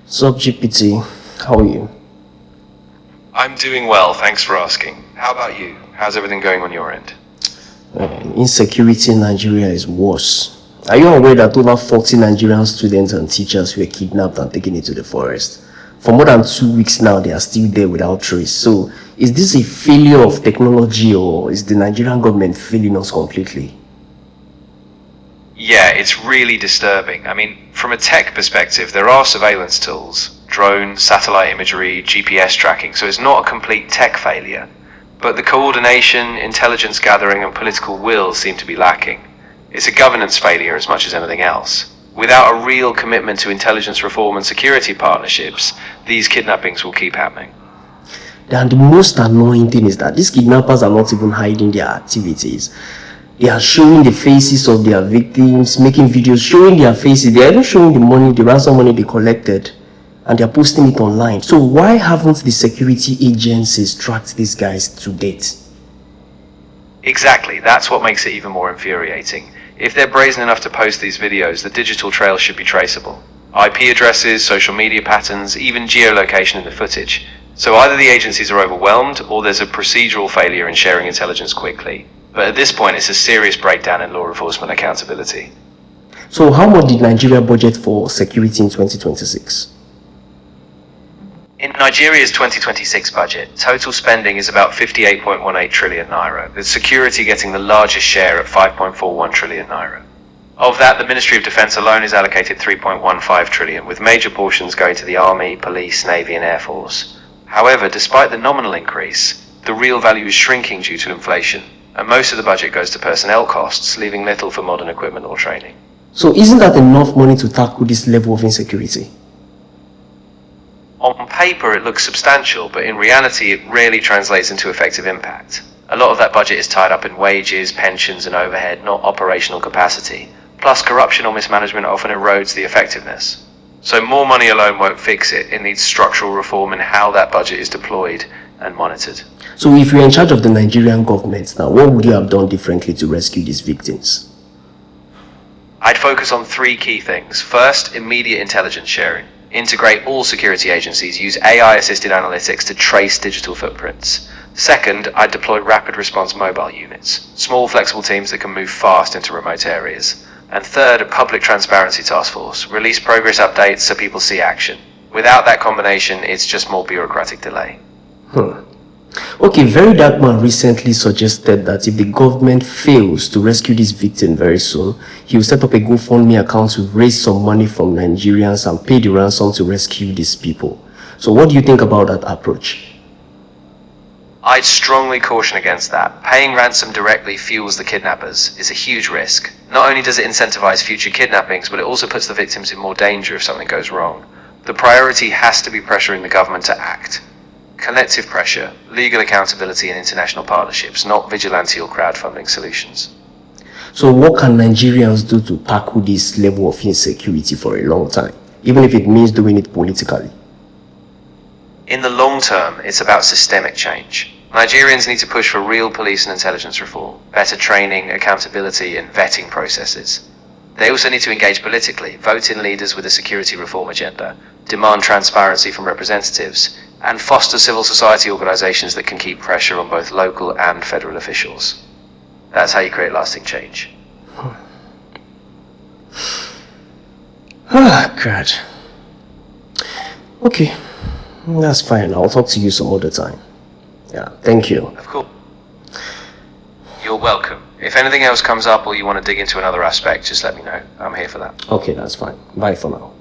Sup, GPT? How are you? I'm doing well, thanks for asking. How about you? How's everything going on your end? Insecurity in Nigeria is worse. Are you aware that over 40 Nigerian students and teachers were kidnapped and taken into the forest? For more than 2 weeks now, they are still there without trace. So, is this a failure of technology or is the Nigerian government failing us completely? Yeah, it's really disturbing. I mean, from a tech perspective, there are surveillance tools, drones, satellite imagery, GPS tracking, so it's not a complete tech failure. But the coordination, intelligence gathering, and political will seem to be lacking. It's a governance failure as much as anything else. Without a real commitment to intelligence reform and security partnerships, these kidnappings will keep happening. And the most annoying thing is that these kidnappers are not even hiding their activities. They are showing the faces of their victims, making videos, showing their faces. They are even showing the money, the ransom money they collected, and they are posting it online. So why haven't the security agencies tracked these guys to date? Exactly, that's what makes it even more infuriating. If they're brazen enough to post these videos, the digital trail should be traceable. IP addresses, social media patterns, even geolocation in the footage. So either the agencies are overwhelmed or there's a procedural failure in sharing intelligence quickly. But at this point, it's a serious breakdown in law enforcement accountability. So how much did Nigeria budget for security in 2026? In Nigeria's 2026 budget, total spending is about 58.18 trillion naira, with security getting the largest share at 5.41 trillion naira. Of that, the Ministry of Defence alone is allocated 3.15 trillion, with major portions going to the Army, Police, Navy and Air Force. However, despite the nominal increase, the real value is shrinking due to inflation, and most of the budget goes to personnel costs, leaving little for modern equipment or training. So isn't that enough money to tackle this level of insecurity? On paper, it looks substantial, but in reality, it rarely translates into effective impact. A lot of that budget is tied up in wages, pensions, and overhead, not operational capacity. Plus, corruption or mismanagement often erodes the effectiveness. So more money alone won't fix it. It needs structural reform in how that budget is deployed and monitored. So if you're in charge of the Nigerian government now, what would you have done differently to rescue these victims? I'd focus on three key things. First, immediate intelligence sharing. Integrate all security agencies, use AI-assisted analytics to trace digital footprints. Second, I'd deploy rapid response mobile units, small flexible teams that can move fast into remote areas. And third, a public transparency task force, release progress updates so people see action. Without that combination, it's just more bureaucratic delay. Okay, Very Dark Man recently suggested that if the government fails to rescue this victim very soon, he will set up a GoFundMe account to raise some money from Nigerians and pay the ransom to rescue these people. So what do you think about that approach? I'd strongly caution against that. Paying ransom directly fuels the kidnappers is a huge risk. Not only does it incentivize future kidnappings, but it also puts the victims in more danger if something goes wrong. The priority has to be pressuring the government to act. Collective pressure, legal accountability and international partnerships, not vigilante or crowdfunding solutions. So what can Nigerians do to tackle this level of insecurity for a long time, even if it means doing it politically? In the long term, it's about systemic change. Nigerians need to push for real police and intelligence reform, better training, accountability and vetting processes. They also need to engage politically, vote in leaders with a security reform agenda, demand transparency from representatives, and foster civil society organizations that can keep pressure on both local and federal officials. That's how you create lasting change. Ah, God. Okay, that's fine. I'll talk to you some other time. Yeah, thank you. Of course. You're welcome. If anything else comes up or you want to dig into another aspect, just let me know. I'm here for that. Okay, that's fine. Bye for now.